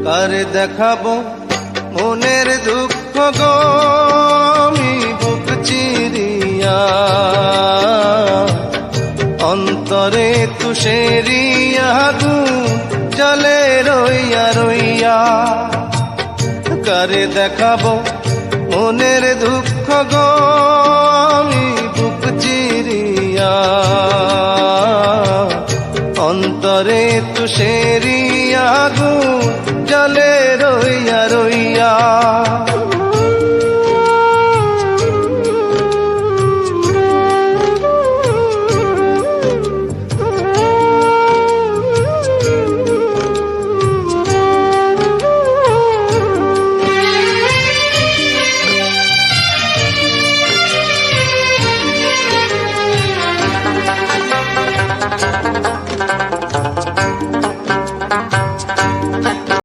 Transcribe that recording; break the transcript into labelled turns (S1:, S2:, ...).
S1: কারে দেখাবো মনের দুঃখ গো আমি বুক চিরিয়া, অন্তরে তুষেরিয়া আগুন জ্বলে রইয়া রইয়া। কারে দেখাবো মনের দুঃখ গো আমি বুক চিরিয়া, অন্তরে তুষেরিয়া আগুন জ্বলে রইয়া রইয়া।